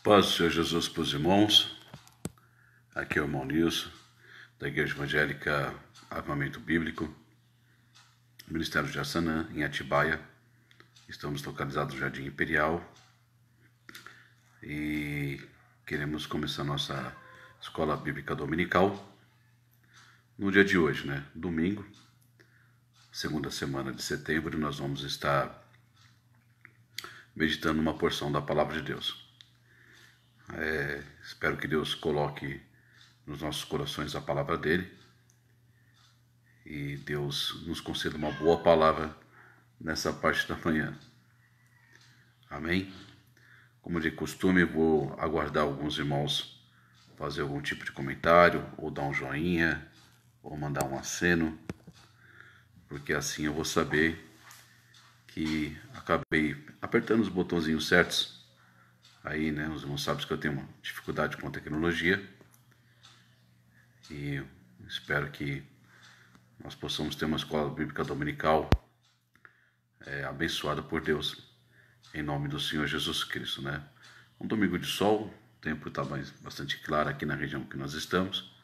Paz do Senhor Jesus para os irmãos. Aqui é o irmão Nilson, da Igreja Evangélica Avivamento Bíblico, Ministério de Jaçanã, em Atibaia. Estamos localizados no Jardim Imperial e queremos começar nossa escola bíblica dominical no dia de hoje, domingo, segunda semana de setembro. Nós vamos estar meditando uma porção da Palavra de Deus. Espero que Deus coloque nos nossos corações a palavra dele e Deus nos conceda uma boa palavra nessa parte da manhã. Amém? Como de costume, vou aguardar alguns irmãos fazer algum tipo de comentário, ou dar um joinha, ou mandar um aceno, porque assim eu vou saber que acabei apertando os botõezinhos certos. Aí, os irmãos sabem que eu tenho uma dificuldade com a tecnologia e espero que nós possamos ter uma escola bíblica dominical abençoada por Deus, em nome do Senhor Jesus Cristo, Um domingo de sol, o tempo está bastante claro aqui na região que nós estamos.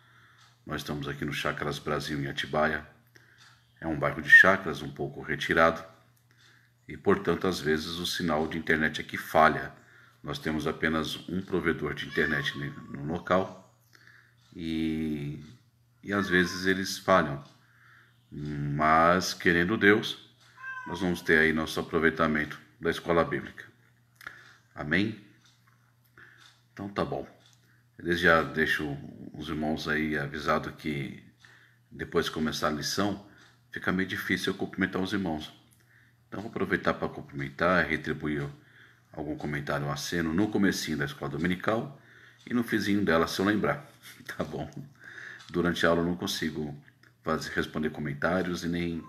Nós estamos aqui no Chácaras Brasil, em Atibaia. É um bairro de chácaras, um pouco retirado, e portanto às vezes o sinal de internet aqui falha. Nós temos apenas um provedor de internet no local e às vezes eles falham, mas querendo Deus, nós vamos ter aí nosso aproveitamento da escola bíblica. Amém? Então tá bom. Desde já deixo os irmãos aí avisados que depois de começar a lição, fica meio difícil eu cumprimentar os irmãos. Então vou aproveitar para cumprimentar, retribuir algum comentário, um aceno no comecinho da escola dominical e no finzinho dela, se eu lembrar, tá bom? Durante a aula eu não consigo responder comentários e nem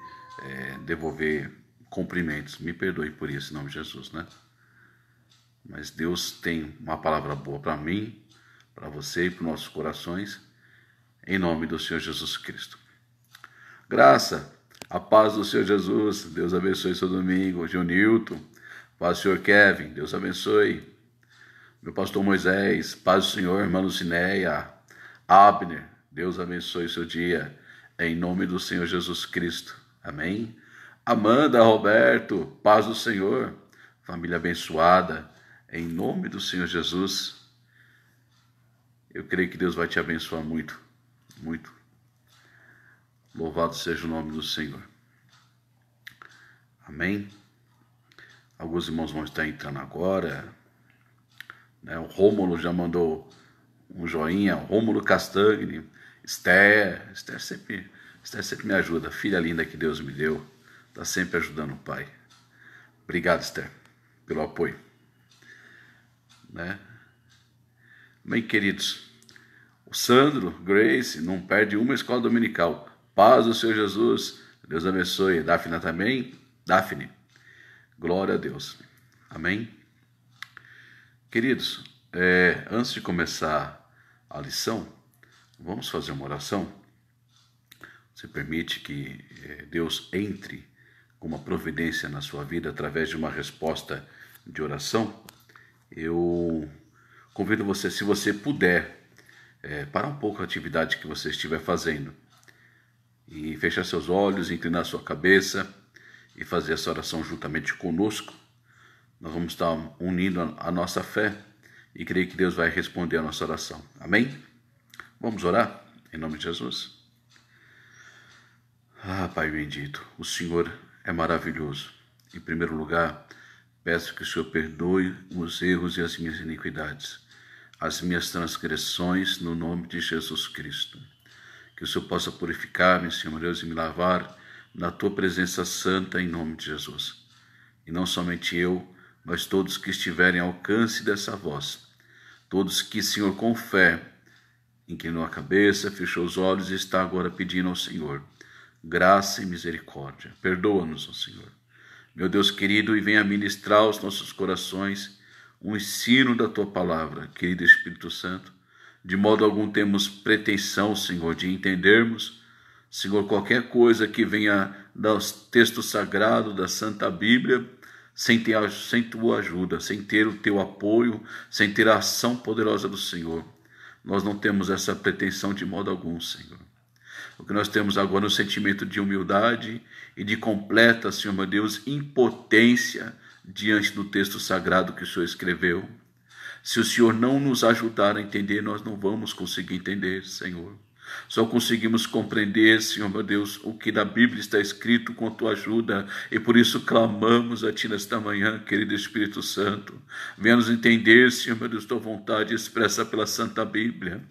devolver cumprimentos. Me perdoe por isso, em nome de Jesus, Mas Deus tem uma palavra boa para mim, para você e para os nossos corações, em nome do Senhor Jesus Cristo. Graça, a paz do Senhor Jesus, Deus abençoe seu domingo. Gilnilton, paz do Senhor Kevin, Deus abençoe. Meu pastor Moisés, paz do Senhor, irmã Lucinéia. Abner, Deus abençoe seu dia, em nome do Senhor Jesus Cristo. Amém? Amanda, Roberto, paz do Senhor. Família abençoada, em nome do Senhor Jesus. Eu creio que Deus vai te abençoar muito, muito. Louvado seja o nome do Senhor. Amém? Alguns irmãos vão estar entrando agora. O Rômulo já mandou um joinha. Rômulo Castagni. Esther sempre me ajuda. Filha linda que Deus me deu. Está sempre ajudando o pai. Obrigado, Esther, pelo apoio. Bem, queridos. O Sandro, Grace, não perde uma escola dominical. Paz do Senhor Jesus. Deus abençoe. Daphne também. Daphne. Glória a Deus. Amém? Queridos, antes de começar a lição, vamos fazer uma oração. Você permite que Deus entre com uma providência na sua vida através de uma resposta de oração? Eu convido você, se você puder, parar um pouco a atividade que você estiver fazendo e fechar seus olhos, inclinar sua cabeça e fazer essa oração juntamente conosco. Nós vamos estar unindo a nossa fé e creio que Deus vai responder a nossa oração. Amém? Vamos orar em nome de Jesus. Pai bendito, o Senhor é maravilhoso. Em primeiro lugar, peço que o Senhor perdoe os erros e as minhas iniquidades, as minhas transgressões, no nome de Jesus Cristo. Que o Senhor possa purificar-me, Senhor Deus, e me lavar na tua presença santa, em nome de Jesus. E não somente eu, mas todos que estiverem ao alcance dessa voz, todos que, Senhor, com fé, inclinou a cabeça, fechou os olhos e está agora pedindo ao Senhor graça e misericórdia. Perdoa-nos, ó Senhor. Meu Deus querido, e venha ministrar aos nossos corações um ensino da tua palavra, querido Espírito Santo. De modo algum temos pretensão, Senhor, de entendermos, Senhor, qualquer coisa que venha do texto sagrado da Santa Bíblia, sem tua ajuda, sem ter o teu apoio, sem ter a ação poderosa do Senhor. Nós não temos essa pretensão de modo algum, Senhor. O que nós temos agora é um sentimento de humildade e de completa, Senhor meu Deus, impotência diante do texto sagrado que o Senhor escreveu. Se o Senhor não nos ajudar a entender, nós não vamos conseguir entender, Senhor. Só conseguimos compreender, Senhor meu Deus, o que na Bíblia está escrito com a tua ajuda, e por isso clamamos a ti nesta manhã, querido Espírito Santo. Venha nos entender, Senhor meu Deus, tua vontade expressa pela Santa Bíblia.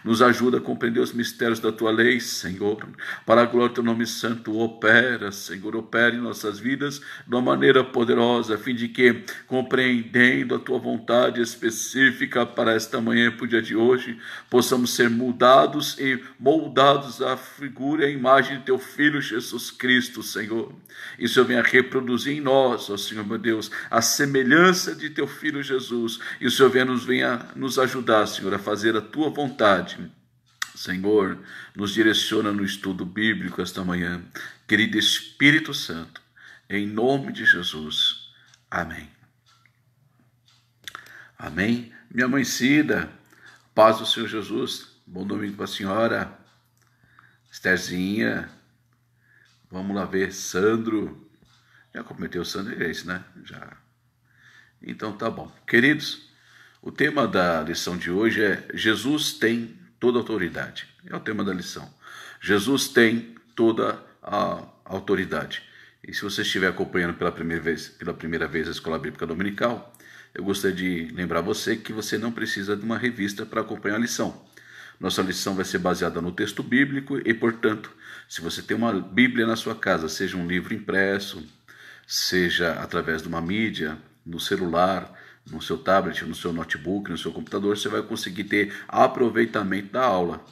Nos ajuda a compreender os mistérios da tua lei, Senhor. Para a glória do teu nome santo, opera, Senhor, opera em nossas vidas de uma maneira poderosa, a fim de que, compreendendo a tua vontade específica para esta manhã e para o dia de hoje, possamos ser mudados e moldados à figura e à imagem de teu Filho Jesus Cristo, Senhor. E o Senhor venha reproduzir em nós, ó Senhor meu Deus, a semelhança de teu Filho Jesus. E o Senhor venha nos ajudar, Senhor, a fazer a tua vontade. Senhor, nos direciona no estudo bíblico esta manhã. Querido Espírito Santo, em nome de Jesus. Amém. Amém. Minha mãe Cida, paz do Senhor Jesus. Bom domingo para a senhora. Estherzinha. Vamos lá ver. Sandro. Já comprometeu o Sandro e Grace, né? Já. Então tá bom. Queridos, o tema da lição de hoje é Jesus tem toda a autoridade. É o tema da lição. Jesus tem toda a autoridade. E se você estiver acompanhando pela primeira vez a Escola Bíblica Dominical, eu gostaria de lembrar você que você não precisa de uma revista para acompanhar a lição. Nossa lição vai ser baseada no texto bíblico e, portanto, se você tem uma Bíblia na sua casa, seja um livro impresso, seja através de uma mídia, no celular, no seu tablet, no seu notebook, no seu computador, você vai conseguir ter aproveitamento da aula.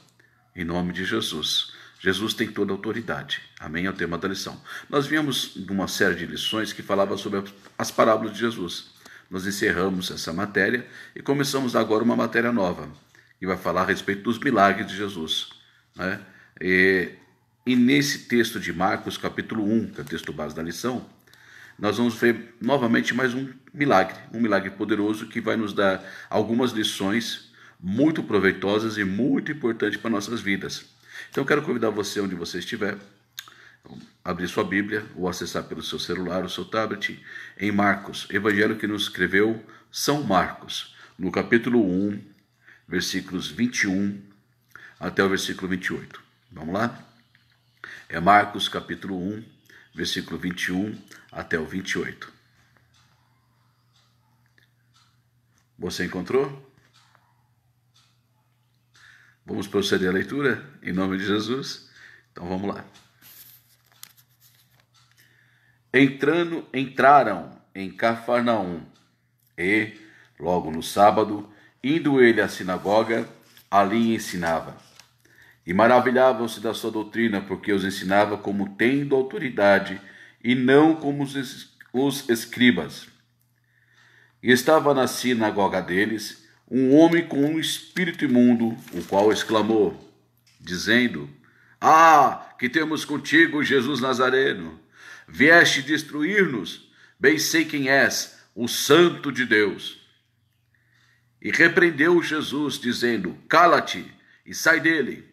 Em nome de Jesus. Jesus tem toda a autoridade. Amém? É o tema da lição. Nós viemos de uma série de lições que falava sobre as parábolas de Jesus. Nós encerramos essa matéria e começamos agora uma matéria nova, que vai falar a respeito dos milagres de Jesus, né? E nesse texto de Marcos, capítulo 1, que é o texto base da lição, nós vamos ver novamente mais um milagre poderoso que vai nos dar algumas lições muito proveitosas e muito importantes para nossas vidas. Então eu quero convidar você, onde você estiver, abrir sua Bíblia ou acessar pelo seu celular, o seu tablet, em Marcos, evangelho que nos escreveu São Marcos, no capítulo 1, versículos 21 até o versículo 28. Vamos lá? É Marcos, capítulo 1, versículo 21 até o 28. Você encontrou? Vamos proceder à leitura em nome de Jesus? Então vamos lá. Entraram em Cafarnaum e, logo no sábado, indo ele à sinagoga, ali ensinava. E maravilhavam-se da sua doutrina, porque os ensinava como tendo autoridade e não como os escribas. E estava na sinagoga deles um homem com um espírito imundo, o qual exclamou, dizendo: Ah, que temos contigo, Jesus Nazareno! Vieste destruir-nos? Bem sei quem és, o Santo de Deus. E repreendeu Jesus, dizendo: Cala-te e sai dele.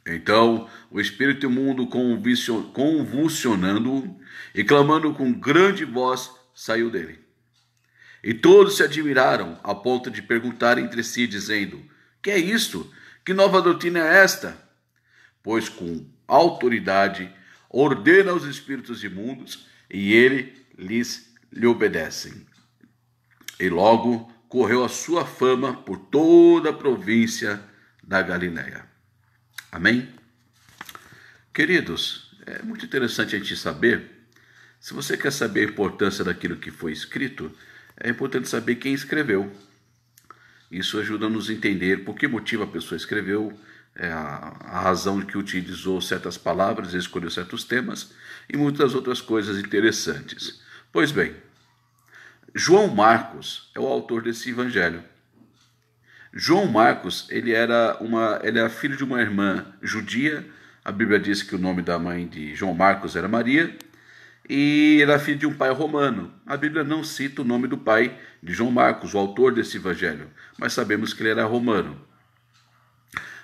Então o espírito imundo, convulsionando-o e clamando com grande voz, saiu dele. E todos se admiraram, a ponto de perguntar entre si, dizendo: Que é isto? Que nova doutrina é esta? Pois com autoridade ordena aos espíritos imundos, e lhe obedecem. E logo correu a sua fama por toda a província da Galileia. Amém? Queridos, é muito interessante a gente saber, se você quer saber a importância daquilo que foi escrito, é importante saber quem escreveu. Isso ajuda a nos entender por que motivo a pessoa escreveu, a razão que utilizou certas palavras, escolheu certos temas e muitas outras coisas interessantes. Pois bem, João Marcos é o autor desse evangelho. João Marcos, ele era filho de uma irmã judia. A Bíblia diz que o nome da mãe de João Marcos era Maria. e era filho de um pai romano. A Bíblia não cita o nome do pai de João Marcos, o autor desse evangelho, mas sabemos que ele era romano,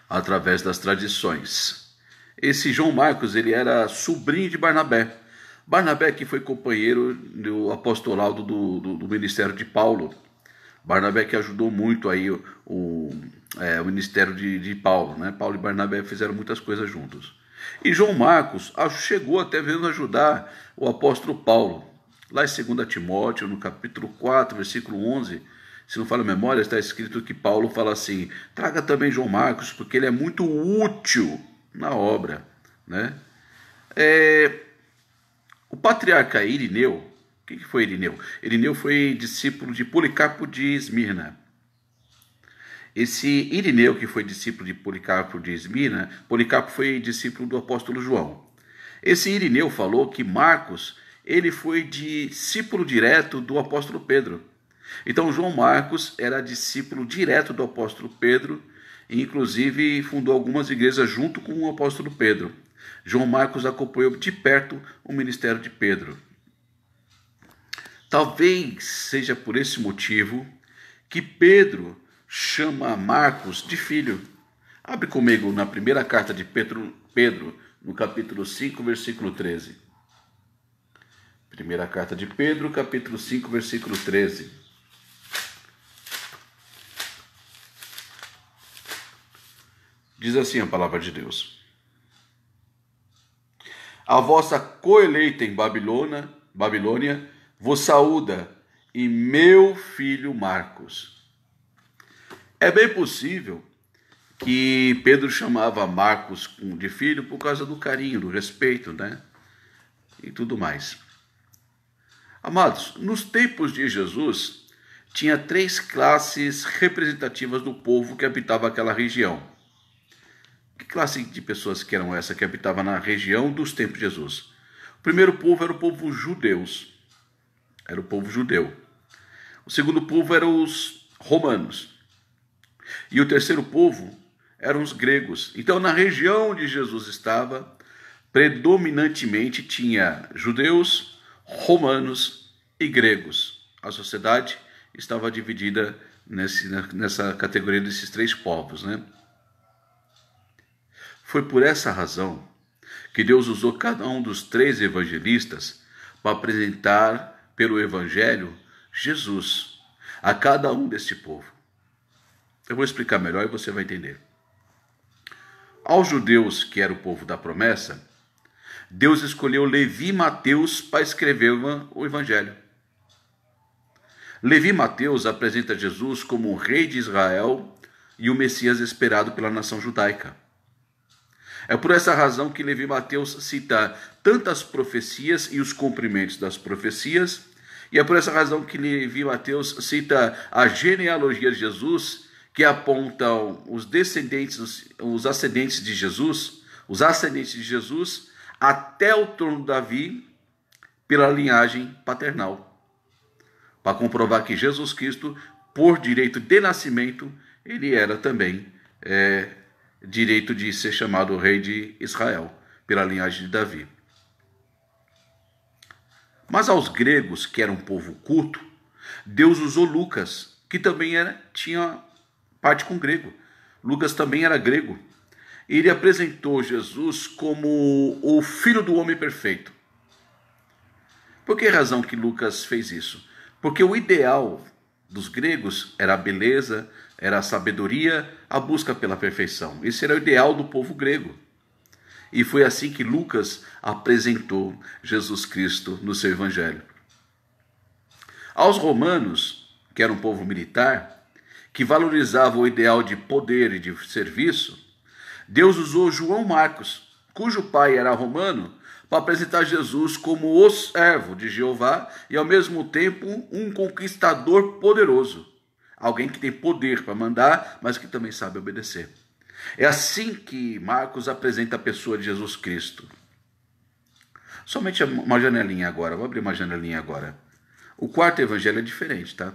através das tradições. Esse João Marcos, ele era sobrinho de Barnabé. Barnabé que foi companheiro do apostolado do ministério de Paulo. Barnabé que ajudou muito aí o ministério de Paulo, né? Paulo e Barnabé fizeram muitas coisas juntos. E João Marcos chegou até mesmo a ajudar o apóstolo Paulo. Lá em 2 Timóteo, no capítulo 4, versículo 11, se não falha a memória, está escrito que Paulo fala assim: traga também João Marcos, porque ele é muito útil na obra, né? O patriarca Irineu, o que foi Irineu? Irineu foi discípulo de Policarpo de Esmirna. Esse Irineu, que foi discípulo de Policarpo de Esmirna, Policarpo foi discípulo do apóstolo João. Esse Irineu falou que Marcos, ele foi discípulo direto do apóstolo Pedro. Então João Marcos era discípulo direto do apóstolo Pedro, e inclusive fundou algumas igrejas junto com o apóstolo Pedro. João Marcos acompanhou de perto o ministério de Pedro. Talvez seja por esse motivo que Pedro chama Marcos de filho. Abre comigo na primeira carta de Pedro, no capítulo 5, versículo 13. Primeira carta de Pedro, capítulo 5, versículo 13. Diz assim a palavra de Deus: a vossa coeleita em Babilônia vos saúda, e meu filho Marcos. É bem possível que Pedro chamava Marcos de filho por causa do carinho, do respeito, né? E tudo mais. Amados, nos tempos de Jesus, tinha 3 classes representativas do povo que habitava aquela região. Que classe de pessoas que eram essa que habitava na região dos tempos de Jesus? O primeiro povo era o povo judeus. Era o povo judeu. O segundo povo eram os romanos. E o terceiro povo eram os gregos. Então, na região onde Jesus estava, predominantemente tinha judeus, romanos e gregos. A sociedade estava dividida nessa categoria desses 3 povos, né? Foi por essa razão que Deus usou cada um dos 3 evangelistas para apresentar pelo evangelho Jesus a cada um desse povo. Eu vou explicar melhor e você vai entender. Aos judeus, que era o povo da promessa, Deus escolheu Levi e Mateus para escrever o evangelho. Levi e Mateus apresenta Jesus como o rei de Israel e o Messias esperado pela nação judaica. É por essa razão que Levi e Mateus cita tantas profecias e os cumprimentos das profecias, e é por essa razão que Levi e Mateus cita a genealogia de Jesus, que apontam os ascendentes de Jesus até o trono de Davi pela linhagem paternal, para comprovar que Jesus Cristo, por direito de nascimento, ele era também direito de ser chamado rei de Israel, pela linhagem de Davi. Mas aos gregos, que era um povo culto, Deus usou Lucas, que também tinha parte com grego. Lucas também era grego. Ele apresentou Jesus como o filho do homem perfeito. Por que razão que Lucas fez isso? Porque o ideal dos gregos era a beleza, era a sabedoria, a busca pela perfeição. Esse era o ideal do povo grego. E foi assim que Lucas apresentou Jesus Cristo no seu evangelho. Aos romanos, que era um povo militar, que valorizava o ideal de poder e de serviço, Deus usou João Marcos, cujo pai era romano, para apresentar Jesus como o servo de Jeová e, ao mesmo tempo, um conquistador poderoso. Alguém que tem poder para mandar, mas que também sabe obedecer. É assim que Marcos apresenta a pessoa de Jesus Cristo. Somente uma janelinha agora, vou abrir uma janelinha agora. O 4º evangelho é diferente, tá?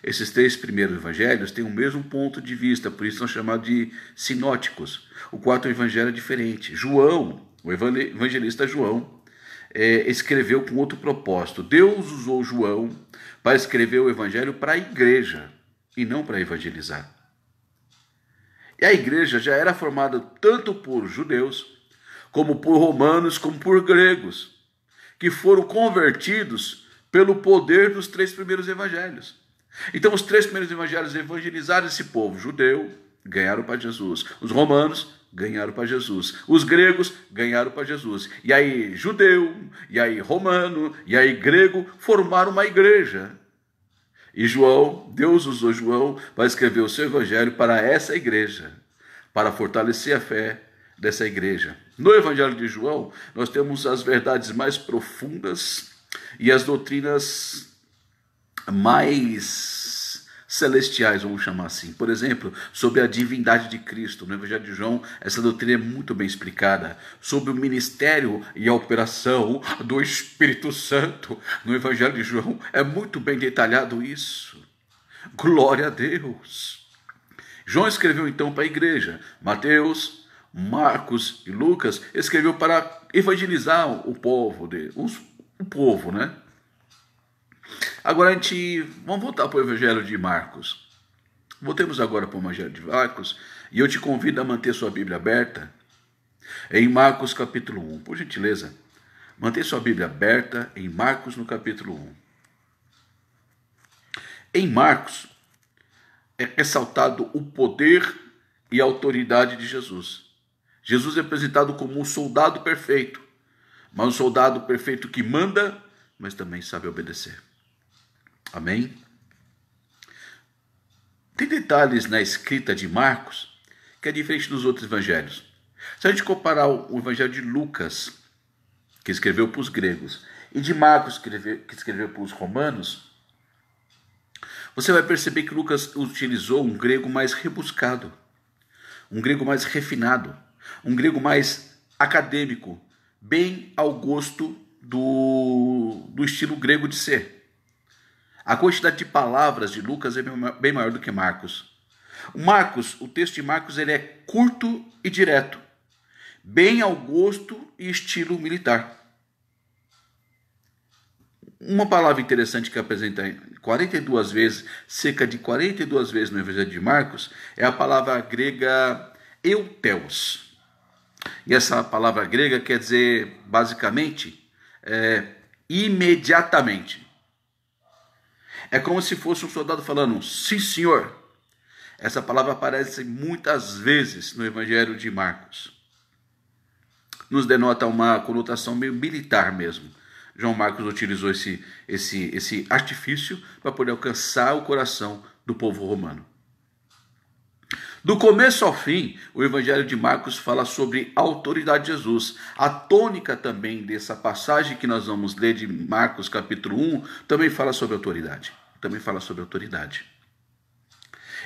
Esses 3 primeiros evangelhos têm o mesmo ponto de vista, por isso são chamados de sinóticos. O 4º evangelho é diferente. João, o evangelista João, escreveu com outro propósito. Deus usou João para escrever o evangelho para a igreja e não para evangelizar. E a igreja já era formada tanto por judeus, como por romanos, como por gregos, que foram convertidos pelo poder dos 3 primeiros evangelhos. Então os 3 primeiros evangelhos evangelizaram esse povo judeu, ganharam para Jesus. Os romanos ganharam para Jesus. Os gregos ganharam para Jesus. E aí judeu, e aí romano, e aí grego formaram uma igreja. E João, Deus usou João para escrever o seu evangelho para essa igreja, para fortalecer a fé dessa igreja. No evangelho de João, nós temos as verdades mais profundas e as doutrinas mais celestiais, vamos chamar assim. Por exemplo, sobre a divindade de Cristo. No evangelho de João, essa doutrina é muito bem explicada. Sobre o ministério e a operação do Espírito Santo. No evangelho de João é muito bem detalhado isso. Glória a Deus. João escreveu então para a igreja. Mateus, Marcos e Lucas escreveu para evangelizar o povo, né? Agora vamos voltar para o evangelho de Marcos. Voltemos agora para o evangelho de Marcos e eu te convido a manter sua Bíblia aberta em Marcos capítulo 1. Por gentileza, manter sua Bíblia aberta em Marcos no capítulo 1. Em Marcos é ressaltado o poder e a autoridade de Jesus. Jesus é apresentado como um soldado perfeito, mas um soldado perfeito que manda, mas também sabe obedecer. Amém? Tem detalhes na escrita de Marcos que é diferente dos outros evangelhos. Se a gente comparar o evangelho de Lucas, que escreveu para os gregos, e de Marcos, que escreveu para os romanos, você vai perceber que Lucas utilizou um grego mais rebuscado, um grego mais refinado, um grego mais acadêmico, bem ao gosto do estilo grego de ser. A quantidade de palavras de Lucas é bem maior do que Marcos. O texto de Marcos ele é curto e direto, bem ao gosto e estilo militar. Uma palavra interessante que apresenta 42 vezes, cerca de 42 vezes no Evangelho de Marcos, é a palavra grega euteos. E essa palavra grega quer dizer, basicamente, imediatamente. É como se fosse um soldado falando, sim senhor. Essa palavra aparece muitas vezes no Evangelho de Marcos. Nos denota uma conotação meio militar mesmo. João Marcos utilizou esse artifício para poder alcançar o coração do povo romano. Do começo ao fim, o Evangelho de Marcos fala sobre a autoridade de Jesus. A tônica também dessa passagem que nós vamos ler de Marcos capítulo 1 também fala sobre autoridade.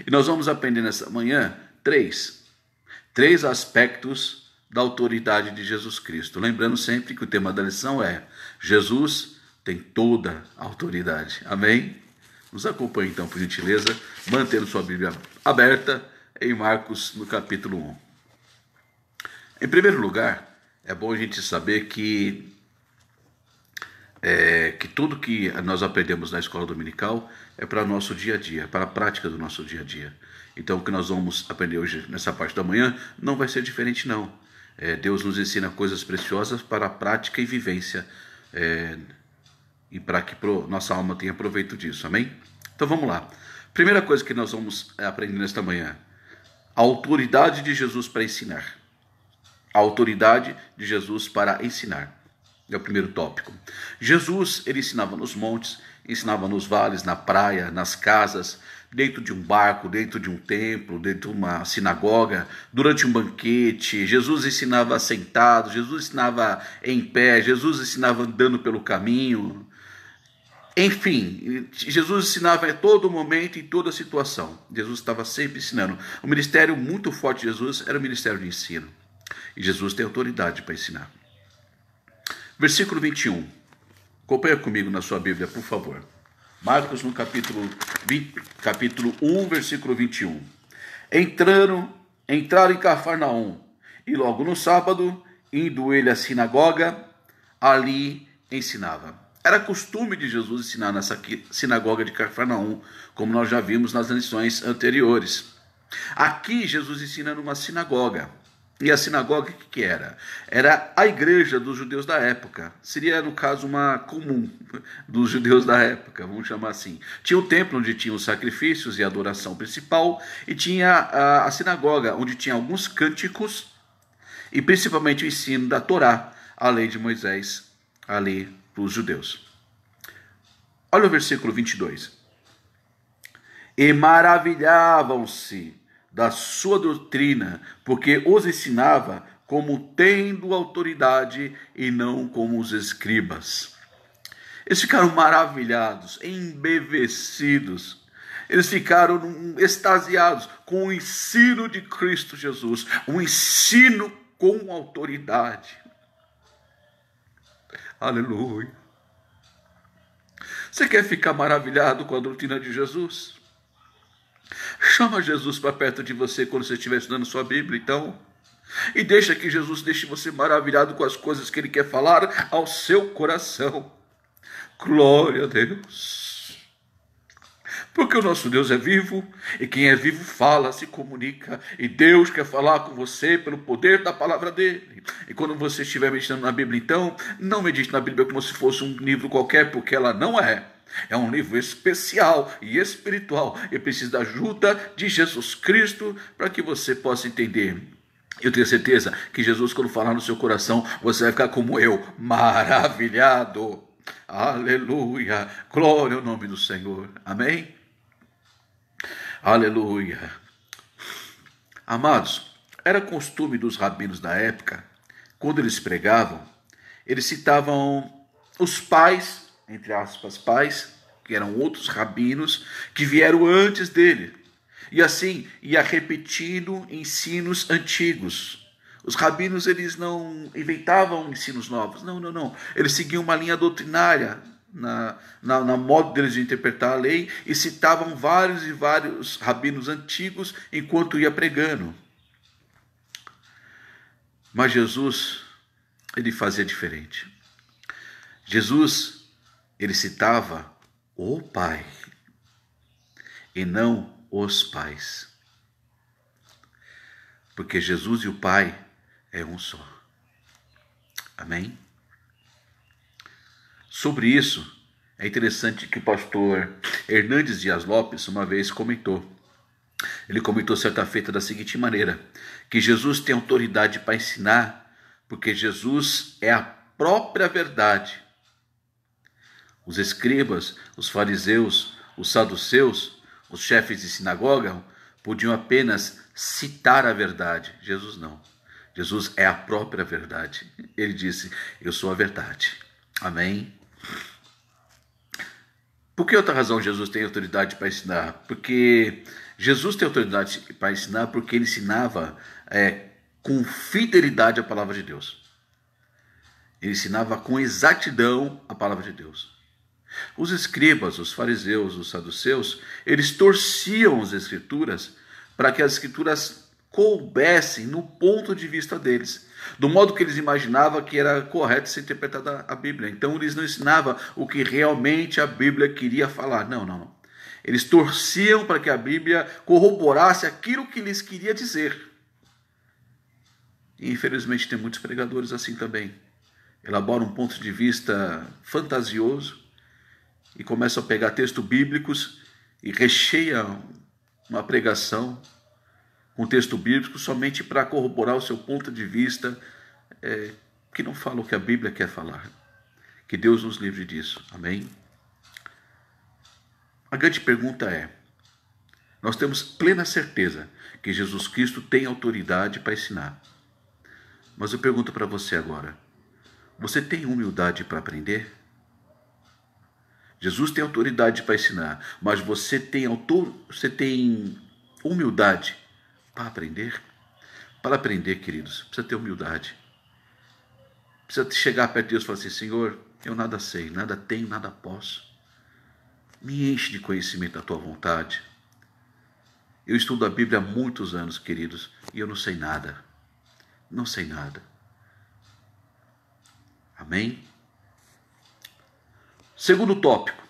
E nós vamos aprender nessa manhã três aspectos da autoridade de Jesus Cristo. Lembrando sempre que o tema da lição é Jesus tem toda a autoridade. Amém? Nos acompanhe então, por gentileza, mantendo sua Bíblia aberta em Marcos no capítulo 1. Em primeiro lugar, é bom a gente saber que tudo que nós aprendemos na escola dominical é para o nosso dia a dia, para a prática do nosso dia a dia. Então o que nós vamos aprender hoje nessa parte da manhã não vai ser diferente não. Deus nos ensina coisas preciosas para a prática e vivência e para que nossa alma tenha proveito disso, amém? Então vamos lá. Primeira coisa que nós vamos aprender nesta manhã, a autoridade de Jesus para ensinar. A autoridade de Jesus para ensinar. É o primeiro tópico. Jesus, ele ensinava nos montes, ensinava nos vales, na praia, nas casas, dentro de um barco, dentro de um templo, dentro de uma sinagoga, durante um banquete. Jesus ensinava sentado, Jesus ensinava em pé, Jesus ensinava andando pelo caminho. Enfim, Jesus ensinava em todo momento, em toda situação. Jesus estava sempre ensinando. O ministério muito forte de Jesus era o ministério de ensino. E Jesus tem autoridade para ensinar. Versículo 21. Acompanha comigo na sua Bíblia, por favor. Marcos no capítulo 1, versículo 21. Entraram em Cafarnaum, e logo no sábado, indo ele à sinagoga, ali ensinava. Era costume de Jesus ensinar nessa sinagoga de Cafarnaum, como nós já vimos nas lições anteriores. Aqui Jesus ensina numa sinagoga. E a sinagoga, o que era? Era a igreja dos judeus da época. Seria, no caso, uma comum dos judeus da época, vamos chamar assim. Tinha o templo onde tinha os sacrifícios e a adoração principal, e tinha a sinagoga, onde tinha alguns cânticos, e principalmente o ensino da Torá, a lei de Moisés, ali para os judeus. Olha o versículo 22. E maravilhavam-se da sua doutrina, porque os ensinava como tendo autoridade e não como os escribas. Eles ficaram maravilhados, embevecidos. Eles ficaram extasiados com o ensino de Cristo Jesus, um ensino com autoridade. Aleluia. Você quer ficar maravilhado com a doutrina de Jesus? Chama Jesus para perto de você quando você estiver estudando sua Bíblia, então. E deixa que Jesus deixe você maravilhado com as coisas que Ele quer falar ao seu coração. Glória a Deus. Porque o nosso Deus é vivo, e quem é vivo fala, se comunica, e Deus quer falar com você pelo poder da palavra dele. E quando você estiver meditando na Bíblia, então, não medite na Bíblia como se fosse um livro qualquer, porque ela não é. É um livro especial e espiritual, e precisa da ajuda de Jesus Cristo para que você possa entender. Eu tenho certeza que Jesus, quando falar no seu coração, você vai ficar como eu, maravilhado. Aleluia, glória ao nome do Senhor, amém? Aleluia. Amados, era costume dos rabinos da época, quando eles pregavam, eles citavam os pais, entre aspas, pais, que eram outros rabinos, que vieram antes dele. E assim, ia repetindo ensinos antigos. Os rabinos, eles não inventavam ensinos novos, não. Eles seguiam uma linha doutrinária, na modo deles de interpretar a lei, e citavam vários e vários rabinos antigos enquanto ia pregando. Mas Jesus, ele fazia diferente. Jesus, ele citava o Pai e não os pais. Porque Jesus e o Pai é um só. Amém? Sobre isso, é interessante que o pastor Hernandes Dias Lopes uma vez comentou. Ele comentou certa feita da seguinte maneira, que Jesus tem autoridade para ensinar, porque Jesus é a própria verdade. Os escribas, os fariseus, os saduceus, os chefes de sinagoga podiam apenas citar a verdade. Jesus não. Jesus é a própria verdade. Ele disse, eu sou a verdade. Amém? Por que outra razão Jesus tem autoridade para ensinar? Porque Jesus tem autoridade para ensinar porque ele ensinava com fidelidade a palavra de Deus. Ele ensinava com exatidão a palavra de Deus. Os escribas, os fariseus, os saduceus, eles torciam as escrituras para que as escrituras coubessem no ponto de vista deles, do modo que eles imaginavam que era correto ser interpretada a Bíblia. Então eles não ensinavam o que realmente a Bíblia queria falar. Não. Eles torciam para que a Bíblia corroborasse aquilo que lhes queria dizer. E infelizmente tem muitos pregadores assim também. Elaboram um ponto de vista fantasioso e começam a pegar textos bíblicos e recheiam uma pregação com texto bíblico somente para corroborar o seu ponto de vista, que não fala o que a Bíblia quer falar. Que Deus nos livre disso. Amém? A grande pergunta é, nós temos plena certeza que Jesus Cristo tem autoridade para ensinar. Mas eu pergunto para você agora, você tem humildade para aprender? Jesus tem autoridade para ensinar, mas você tem humildade para aprender? Para aprender, queridos, precisa ter humildade. Precisa chegar perto de Deus e falar assim, Senhor, eu nada sei, nada tenho, nada posso. Me enche de conhecimento da tua vontade. Eu estudo a Bíblia há muitos anos, queridos, e eu não sei nada. Não sei nada. Amém? Segundo tópico.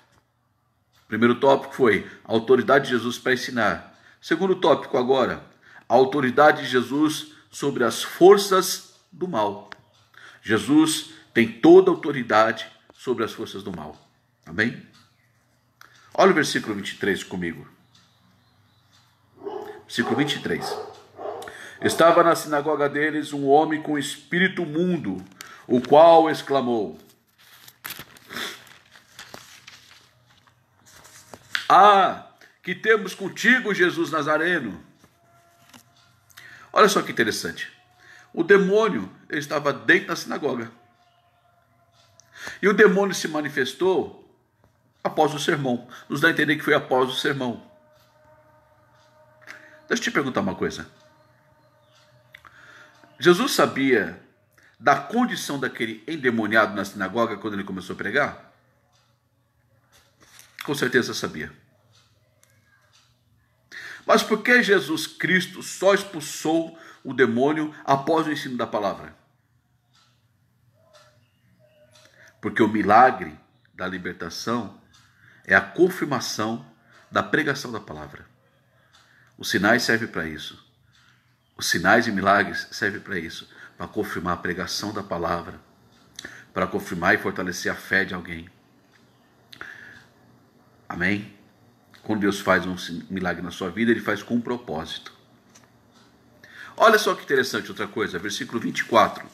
Primeiro tópico foi a autoridade de Jesus para ensinar. Segundo tópico agora, a autoridade de Jesus sobre as forças do mal. Jesus tem toda a autoridade sobre as forças do mal. Amém? Olha o versículo 23 comigo. Versículo 23. Estava na sinagoga deles um homem com espírito imundo, o qual exclamou: Ah, que temos contigo, Jesus Nazareno. Olha só que interessante. O demônio estava dentro da sinagoga. E o demônio se manifestou após o sermão. Nos dá a entender que foi após o sermão. Deixa eu te perguntar uma coisa. Jesus sabia da condição daquele endemoniado na sinagoga quando ele começou a pregar? Com certeza sabia. Mas por que Jesus Cristo só expulsou o demônio após o ensino da palavra? Porque o milagre da libertação é a confirmação da pregação da palavra. Os sinais servem para isso. Os sinais e milagres servem para isso, para confirmar a pregação da palavra, para confirmar e fortalecer a fé de alguém. Amém? Quando Deus faz um milagre na sua vida, Ele faz com um propósito. Olha só que interessante outra coisa, versículo 24.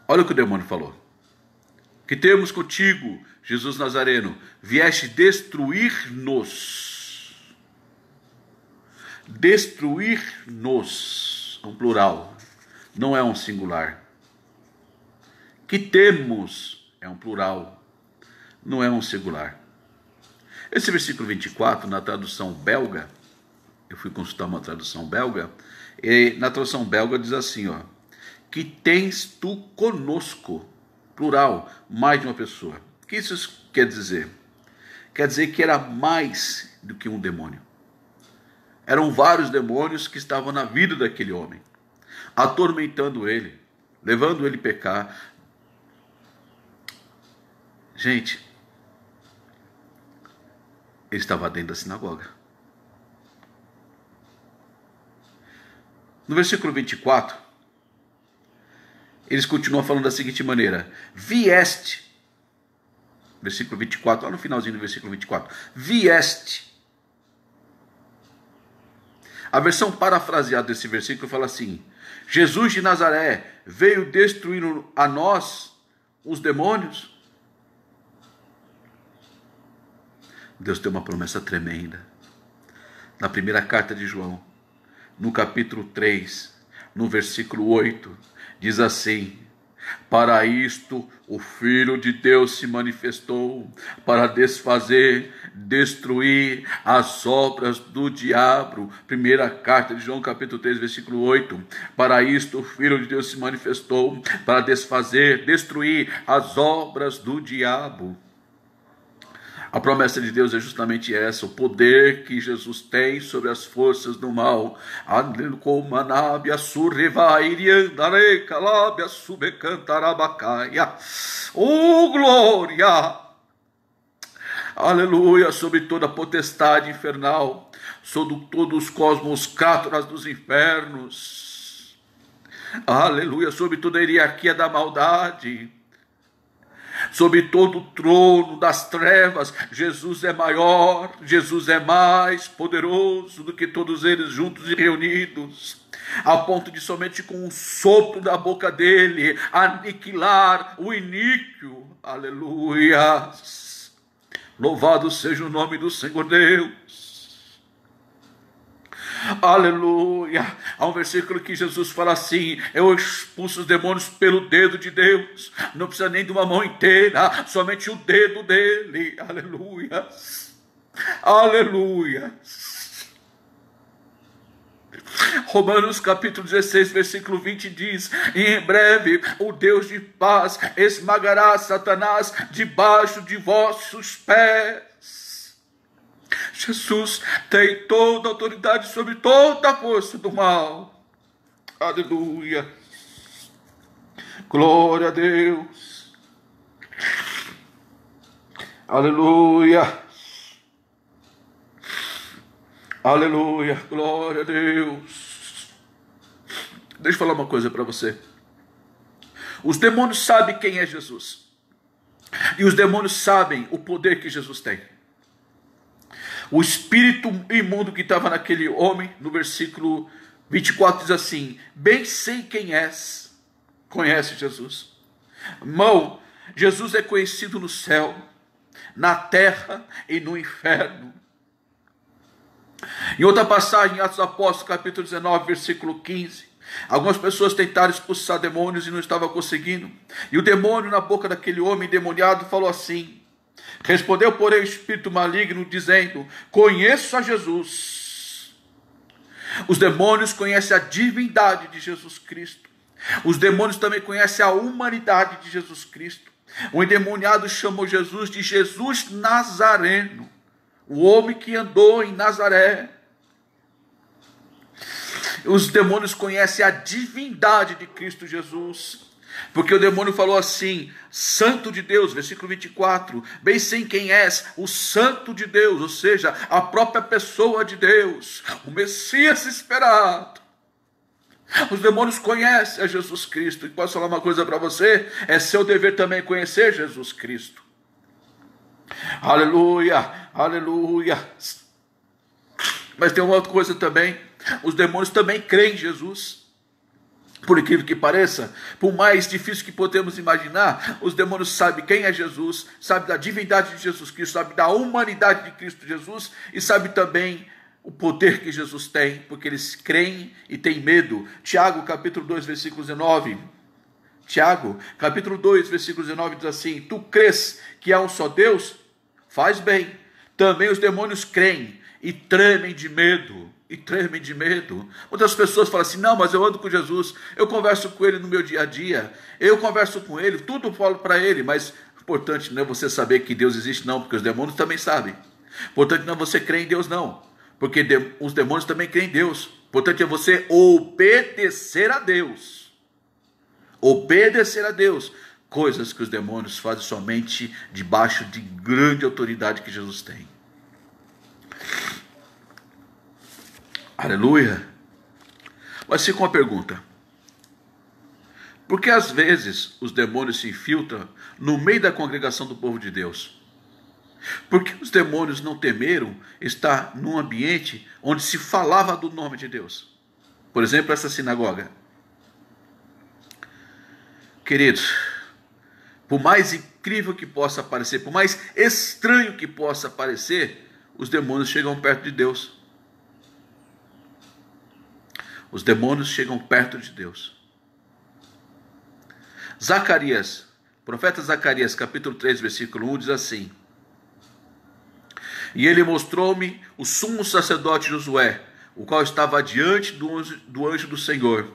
Olha o que o demônio falou. Que temos contigo, Jesus Nazareno, vieste destruir-nos. Destruir-nos, é um plural, não é um singular. Que temos, é um plural, não é um singular. Esse versículo 24, na tradução belga, eu fui consultar uma tradução belga, e na tradução belga diz assim, ó, que tens tu conosco, plural, mais de uma pessoa. O que isso quer dizer? Quer dizer que era mais do que um demônio. Eram vários demônios que estavam na vida daquele homem, atormentando ele, levando ele a pecar. Gente, ele estava dentro da sinagoga. No versículo 24, eles continuam falando da seguinte maneira: vieste, versículo 24, lá no finalzinho do versículo 24, vieste. A versão parafraseada desse versículo fala assim: Jesus de Nazaré veio destruir a nós, os demônios. Deus tem uma promessa tremenda. Na primeira carta de João, no capítulo 3, no versículo 8, diz assim: para isto o Filho de Deus se manifestou, para desfazer, destruir as obras do diabo. Primeira carta de João, capítulo 3, versículo 8. Para isto o Filho de Deus se manifestou, para desfazer, destruir as obras do diabo. A promessa de Deus é justamente essa, o poder que Jesus tem sobre as forças do mal. Oh, glória! Aleluia! Sobre toda a potestade infernal, sobre todos os cosmos cátoras dos infernos. Aleluia! Sobre toda a hierarquia da maldade, sobre todo o trono das trevas, Jesus é maior, Jesus é mais poderoso do que todos eles juntos e reunidos, a ponto de somente com um sopro da boca dele aniquilar o iníquo. Aleluia! Louvado seja o nome do Senhor Deus. Aleluia. Há um versículo que Jesus fala assim: eu expulso os demônios pelo dedo de Deus. Não precisa nem de uma mão inteira, somente o dedo dele. Aleluia. Aleluia. Romanos capítulo 16, versículo 20 diz: e em breve o Deus de paz esmagará Satanás debaixo de vossos pés. Jesus tem toda a autoridade sobre toda a força do mal. Aleluia. Glória a Deus. Aleluia. Aleluia. Glória a Deus. Deixa eu falar uma coisa para você. Os demônios sabem quem é Jesus. E os demônios sabem o poder que Jesus tem. O espírito imundo que estava naquele homem, no versículo 24 diz assim: bem sei quem és, conhece Jesus. Irmão, Jesus é conhecido no céu, na terra e no inferno. Em outra passagem, Atos dos Apóstolos, capítulo 19, versículo 15, algumas pessoas tentaram expulsar demônios e não estavam conseguindo. E o demônio na boca daquele homem endemoniado falou assim: respondeu, porém, o espírito maligno, dizendo: conheço a Jesus. Os demônios conhecem a divindade de Jesus Cristo. Os demônios também conhecem a humanidade de Jesus Cristo. O endemoniado chamou Jesus de Jesus Nazareno, o homem que andou em Nazaré. Os demônios conhecem a divindade de Cristo Jesus. Porque o demônio falou assim: Santo de Deus, versículo 24, bem sei quem és, o Santo de Deus, ou seja, a própria pessoa de Deus, o Messias esperado. Os demônios conhecem a Jesus Cristo. E posso falar uma coisa para você? É seu dever também conhecer Jesus Cristo. Aleluia, aleluia. Mas tem uma outra coisa também: os demônios também creem em Jesus. Por incrível que pareça, por mais difícil que podemos imaginar, os demônios sabem quem é Jesus, sabem da divindade de Jesus Cristo, sabem da humanidade de Cristo Jesus e sabem também o poder que Jesus tem, porque eles creem e têm medo. Tiago, capítulo 2, versículo 19. Tiago, capítulo 2, versículo 19 diz assim: tu crês que há um só Deus? Faz bem. Também os demônios creem e tremem de medo. Muitas pessoas falam assim: não, mas eu ando com Jesus, eu converso com ele no meu dia a dia, eu converso com ele, tudo falo para ele. Mas o importante não é você saber que Deus existe, não, porque os demônios também sabem. O importante não é você crer em Deus, não, porque os demônios também creem em Deus. O importante é você obedecer a Deus. Obedecer a Deus, coisas que os demônios fazem somente debaixo de grande autoridade que Jesus tem. Aleluia. Mas fica uma pergunta: por que às vezes os demônios se infiltram no meio da congregação do povo de Deus? Por que os demônios não temeram estar num ambiente onde se falava do nome de Deus? Por exemplo, essa sinagoga. Queridos, por mais incrível que possa parecer, por mais estranho que possa parecer, os demônios chegam perto de Deus. Os demônios chegam perto de Deus. Zacarias, profeta Zacarias, capítulo 3, versículo 1, diz assim: e ele mostrou-me o sumo sacerdote Josué, o qual estava diante do anjo do Senhor,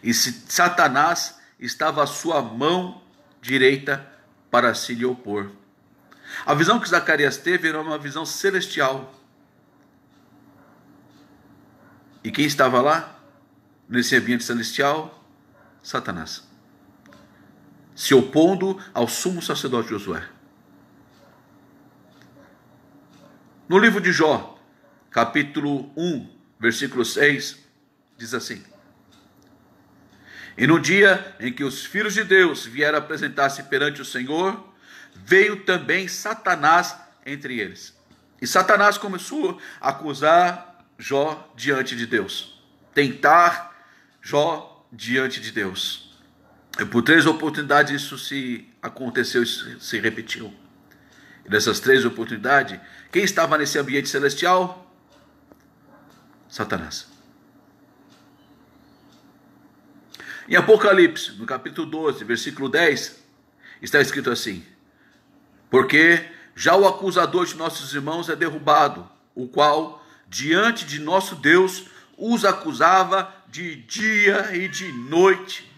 e Satanás estava à sua mão direita para se lhe opor. A visão que Zacarias teve era uma visão celestial. E quem estava lá? Nesse ambiente celestial, Satanás, se opondo ao sumo sacerdote Josué. No livro de Jó, capítulo 1, versículo 6, diz assim: e no dia em que os filhos de Deus vieram apresentar-se perante o Senhor, veio também Satanás entre eles. E Satanás começou a acusar Jó diante de Deus, tentar Jó diante de Deus. E por 3 oportunidades isso aconteceu, isso se repetiu. E nessas 3 oportunidades, quem estava nesse ambiente celestial? Satanás. Em Apocalipse, no capítulo 12, versículo 10, está escrito assim: porque já o acusador de nossos irmãos é derrubado, o qual diante de nosso Deus os acusava de dia e de noite.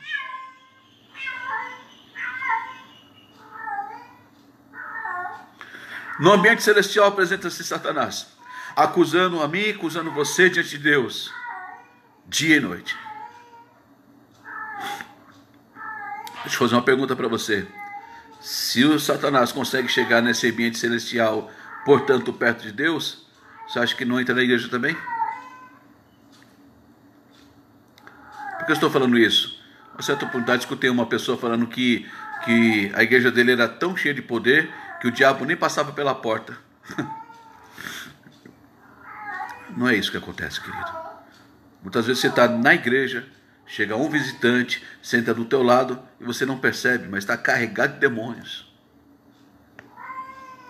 No ambiente celestial apresenta-se Satanás, acusando a mim, acusando você diante de Deus, dia e noite. Deixa eu fazer uma pergunta para você. Se o Satanás consegue chegar nesse ambiente celestial, portanto, perto de Deus, você acha que não entra na igreja também? Por que eu estou falando isso? Uma certa oportunidade escutei uma pessoa falando que a igreja dele era tão cheia de poder que o diabo nem passava pela porta. Não é isso que acontece, querido. Muitas vezes você está na igreja, chega um visitante, senta do teu lado e você não percebe, mas está carregado de demônios.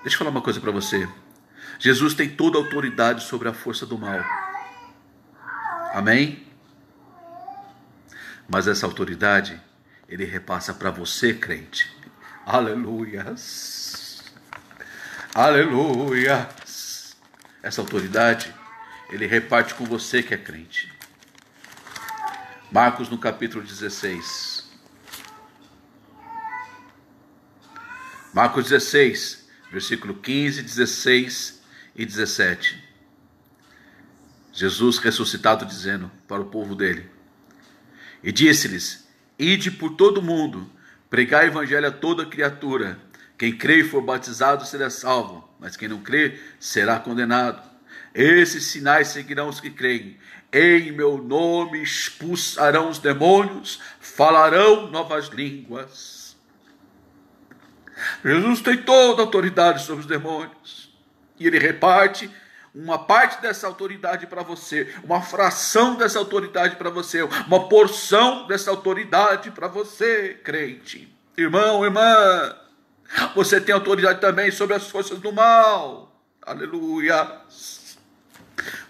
Deixa eu falar uma coisa para você. Jesus tem toda a autoridade sobre a força do mal. Amém? Mas essa autoridade, Ele repassa para você, crente. Aleluias. Aleluias. Essa autoridade, Ele reparte com você que é crente. Marcos no capítulo 16. Marcos 16, versículo 15, 16 e 17. Jesus ressuscitado dizendo para o povo dele: e disse-lhes: ide por todo o mundo, pregai o evangelho a toda criatura. Quem crê e for batizado será salvo, mas quem não crê será condenado. Esses sinais seguirão os que creem. Em meu nome expulsarão os demônios, falarão novas línguas. Jesus tem toda a autoridade sobre os demônios. E Ele reparte uma parte dessa autoridade para você, uma fração dessa autoridade para você, uma porção dessa autoridade para você, crente. Irmão, irmã, você tem autoridade também sobre as forças do mal. Aleluia.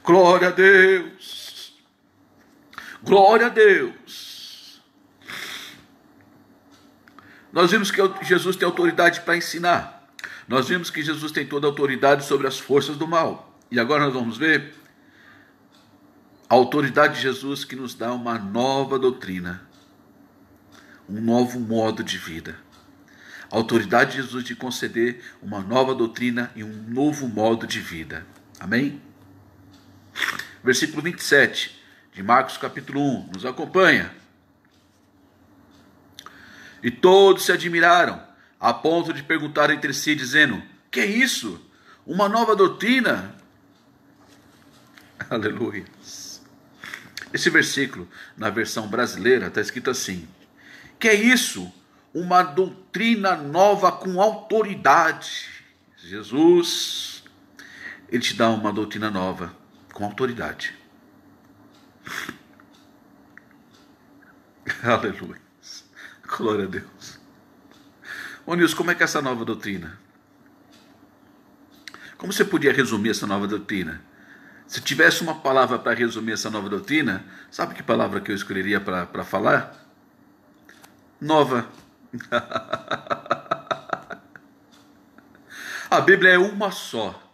Glória a Deus. Glória a Deus. Nós vimos que Jesus tem autoridade para ensinar. Nós vimos que Jesus tem toda a autoridade sobre as forças do mal. E agora nós vamos ver a autoridade de Jesus que nos dá uma nova doutrina, um novo modo de vida. A autoridade de Jesus de conceder uma nova doutrina e um novo modo de vida. Amém? Versículo 27 de Marcos capítulo 1, nos acompanha. E todos se admiraram, a ponto de perguntar entre si, dizendo: que é isso? Uma nova doutrina? Aleluia. Esse versículo, na versão brasileira, está escrito assim: que é isso? Uma doutrina nova com autoridade. Jesus, Ele te dá uma doutrina nova com autoridade. Aleluia. Glória a Deus. Ô Nilson, como é que é essa nova doutrina? Como você podia resumir essa nova doutrina? Se tivesse uma palavra para resumir essa nova doutrina, sabe que palavra que eu escolheria para falar? Nova. A Bíblia é uma só.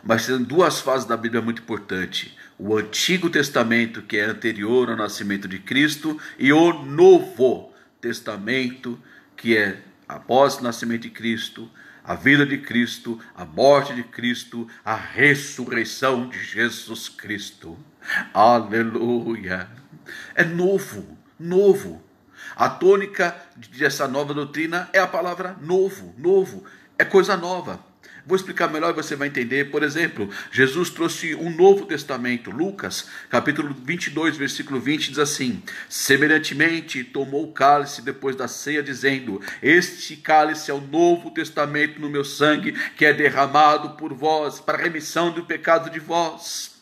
Mas tem duas fases da Bíblia muito importantes: o Antigo Testamento, que é anterior ao nascimento de Cristo, e o Novo Testamento, que é após o nascimento de Cristo, a vida de Cristo, a morte de Cristo, a ressurreição de Jesus Cristo. Aleluia! É novo, novo. A tônica dessa nova doutrina é a palavra novo, novo. É coisa nova. Vou explicar melhor e você vai entender. Por exemplo, Jesus trouxe um novo testamento. Lucas, capítulo 22, versículo 20, diz assim: semelhantemente tomou o cálice depois da ceia, dizendo: este cálice é o novo testamento no meu sangue, que é derramado por vós, para a remissão do pecado de vós.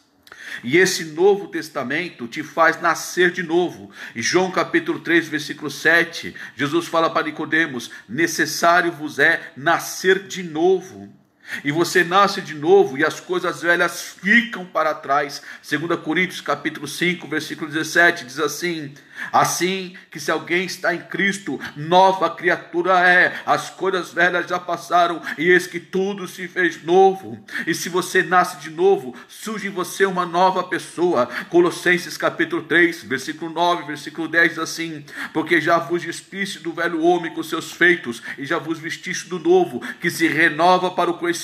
E esse novo testamento te faz nascer de novo. Em João capítulo 3, versículo 7, Jesus fala para Nicodemos: necessário vos é nascer de novo. E você nasce de novo e as coisas velhas ficam para trás. 2 Coríntios capítulo 5, versículo 17, diz assim: assim que se alguém está em Cristo, nova criatura é, as coisas velhas já passaram e eis que tudo se fez novo. E se você nasce de novo, surge em você uma nova pessoa. Colossenses capítulo 3, versículo 9, versículo 10 diz assim: porque já vos despiste do velho homem com seus feitos e já vos vestiste do novo, que se renova para o conhecimento,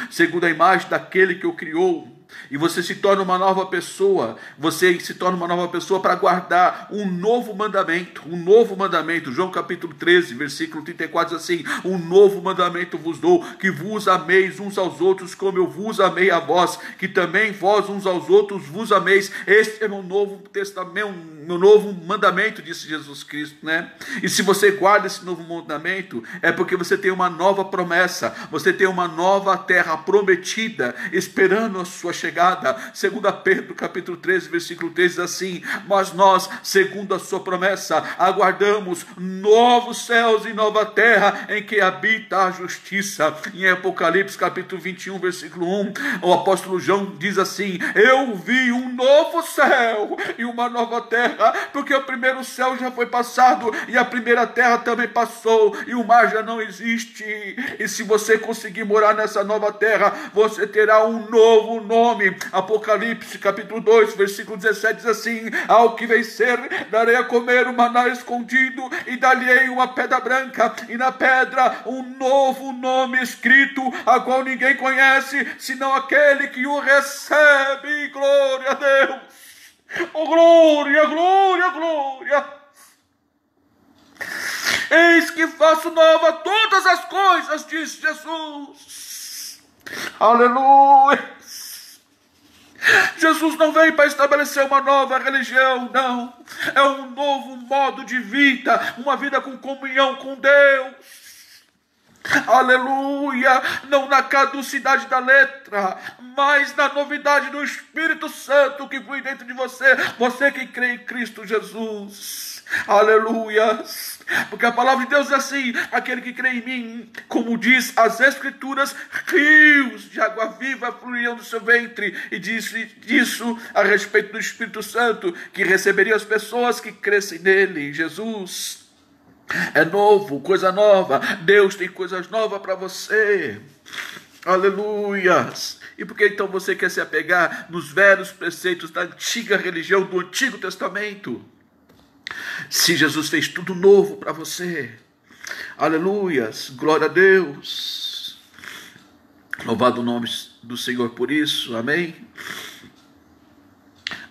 segundo a imagem daquele que o criou. E você se torna uma nova pessoa. Você se torna uma nova pessoa para guardar um novo mandamento. Um novo mandamento. João capítulo 13, versículo 34 diz assim: um novo mandamento vos dou, que vos ameis uns aos outros como eu vos amei a vós, que também vós uns aos outros vos ameis. Este é meu novo testamento, meu novo mandamento, disse Jesus Cristo, né? E se você guarda esse novo mandamento, é porque você tem uma nova promessa. Você tem uma nova terra prometida, esperando a sua chegada. 2 Pedro capítulo 13, versículo 3 diz assim: mas nós, segundo a sua promessa, aguardamos novos céus e nova terra em que habita a justiça. Em Apocalipse capítulo 21, versículo 1, o apóstolo João diz assim: eu vi um novo céu e uma nova terra, porque o primeiro céu já foi passado e a primeira terra também passou e o mar já não existe. E se você conseguir morar nessa nova terra, você terá um novo nome. Apocalipse capítulo 2, versículo 17 diz assim: ao que vencer, darei a comer o maná escondido, e dar-lhe-ei uma pedra branca, e na pedra um novo nome escrito, a qual ninguém conhece, senão aquele que o recebe. Glória a Deus! Oh, glória, glória, glória! Eis que faço nova todas as coisas, diz Jesus. Aleluia! Jesus não veio para estabelecer uma nova religião, não. É um novo modo de vida, uma vida com comunhão com Deus. Aleluia! Não na caducidade da letra, mas na novidade do Espírito Santo que flui dentro de você. Você que crê em Cristo Jesus. Aleluia! Porque a palavra de Deus é assim: aquele que crê em mim, como diz as Escrituras, rios de água viva fluiriam do seu ventre. E disse isso a respeito do Espírito Santo, que receberia as pessoas que crescem nele. Jesus é novo, coisa nova. Deus tem coisas novas para você. Aleluia! E por que então você quer se apegar nos velhos preceitos da antiga religião, do Antigo Testamento? Se Jesus fez tudo novo para você. Aleluias, glória a Deus. Louvado o nome do Senhor por isso, amém.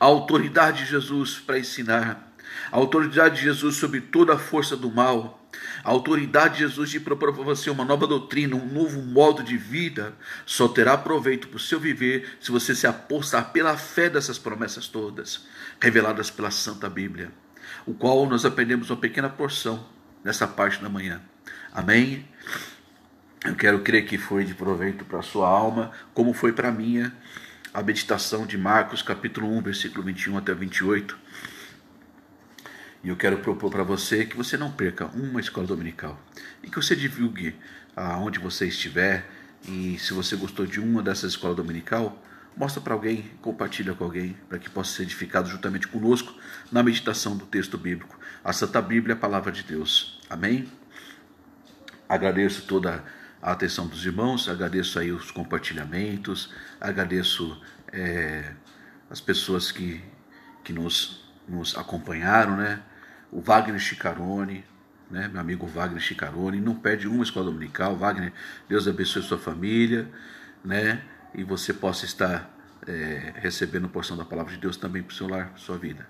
A autoridade de Jesus para ensinar, a autoridade de Jesus sobre toda a força do mal, a autoridade de Jesus de propor para você uma nova doutrina, um novo modo de vida, só terá proveito para o seu viver se você se apossar pela fé dessas promessas todas, reveladas pela Santa Bíblia, o qual nós aprendemos uma pequena porção nessa parte da manhã. Amém? Eu quero crer que foi de proveito para a sua alma, como foi para a minha, a meditação de Marcos capítulo 1, versículo 21 até 28. E eu quero propor para você que você não perca uma escola dominical, e que você divulgue aonde você estiver. E se você gostou de uma dessas escolas dominical, mostra para alguém, compartilha com alguém, para que possa ser edificado juntamente conosco na meditação do texto bíblico. A Santa Bíblia é a palavra de Deus. Amém? Agradeço toda a atenção dos irmãos, agradeço aí os compartilhamentos, agradeço as pessoas que nos acompanharam, né? O Wagner Chicarone, né? Meu amigo Wagner Chicarone, não perde uma escola dominical. Wagner, Deus abençoe sua família, né? E você possa estar recebendo porção da palavra de Deus também para o seu lar, para a sua vida.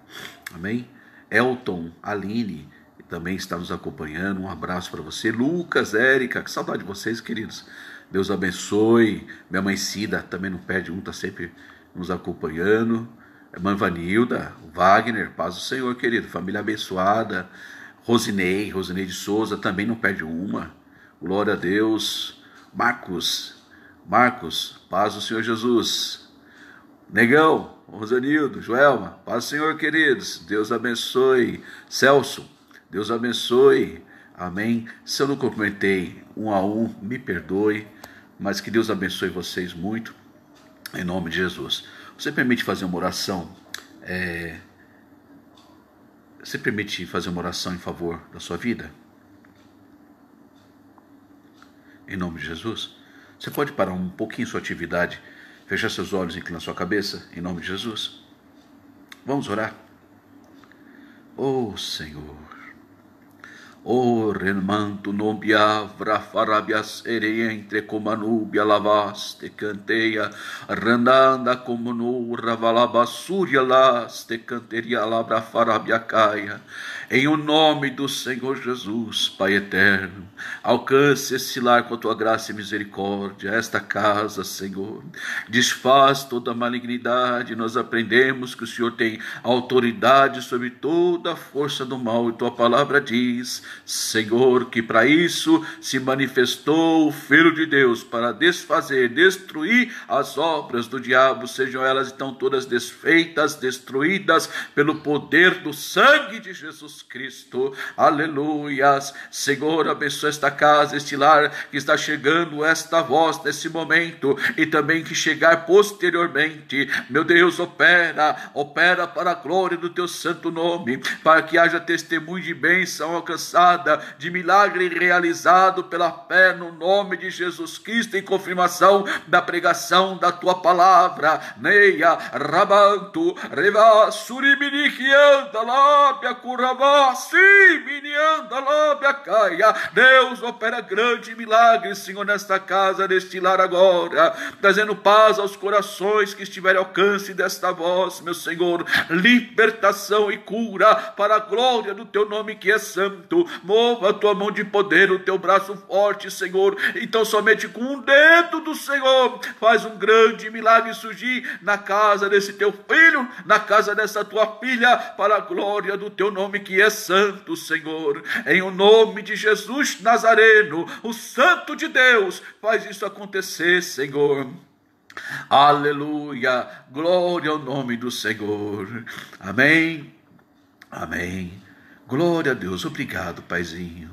Amém? Elton, Aline, também está nos acompanhando. Um abraço para você. Lucas, Érica, que saudade de vocês, queridos. Deus abençoe. Minha mãe Cida também não perde um, está sempre nos acompanhando. Irmã Vanilda, Wagner, paz do Senhor, querido. Família abençoada. Rosinei de Souza, também não perde uma. Glória a Deus. Marcos, paz do Senhor Jesus. Negão, Rosanildo, Joelma, paz do Senhor, queridos. Deus abençoe. Celso, Deus abençoe. Amém. Se eu não cumprimentei um a um, me perdoe, mas que Deus abençoe vocês muito, em nome de Jesus. Você permite fazer uma oração? Você permite fazer uma oração em favor da sua vida? Em nome de Jesus. Você pode parar um pouquinho sua atividade, fechar seus olhos e inclinar sua cabeça, em nome de Jesus? Vamos orar? Oh Senhor, O remanto nobia vrafarabia sereia entre comanubia lavaste canteia randanda como no ravalabasúria laste canteria labra farabia caia. Em o nome do Senhor Jesus, Pai eterno, alcance esse lar com a tua graça e misericórdia, esta casa, Senhor, desfaz toda a malignidade. Nós aprendemos que o Senhor tem autoridade sobre toda a força do mal, e tua palavra diz, Senhor, que para isso se manifestou o Filho de Deus, para desfazer, destruir as obras do diabo, sejam elas então todas desfeitas, destruídas pelo poder do sangue de Jesus Cristo. Aleluias. Senhor, abençoa esta casa, este lar que está chegando esta voz nesse momento, e também que chegar posteriormente. Meu Deus, opera para a glória do teu santo nome, para que haja testemunho de bênção alcançada, de milagre realizado pela fé no nome de Jesus Cristo, em confirmação da pregação da tua palavra. Neia, rabanto, reva, suribiriquianda, lábia, curava, sim, minianda, lábia, caia. Deus, opera grande milagre, Senhor, nesta casa, neste lar agora, trazendo paz aos corações que estiverem ao alcance desta voz, meu Senhor, libertação e cura para a glória do teu nome que é santo. Mova a tua mão de poder, o teu braço forte, Senhor. Então somente com um dedo do Senhor faz um grande milagre surgir na casa desse teu filho, na casa dessa tua filha, para a glória do teu nome que é santo, Senhor. Em o nome de Jesus Nazareno, o Santo de Deus, faz isso acontecer, Senhor. Aleluia, glória ao nome do Senhor. Amém, amém. Glória a Deus, obrigado, Paizinho.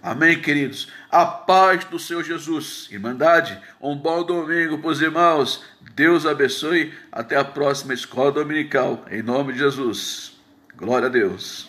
Amém, queridos. A paz do Senhor Jesus. Irmandade, um bom domingo para os irmãos. Deus abençoe. Até a próxima escola dominical. Em nome de Jesus. Glória a Deus.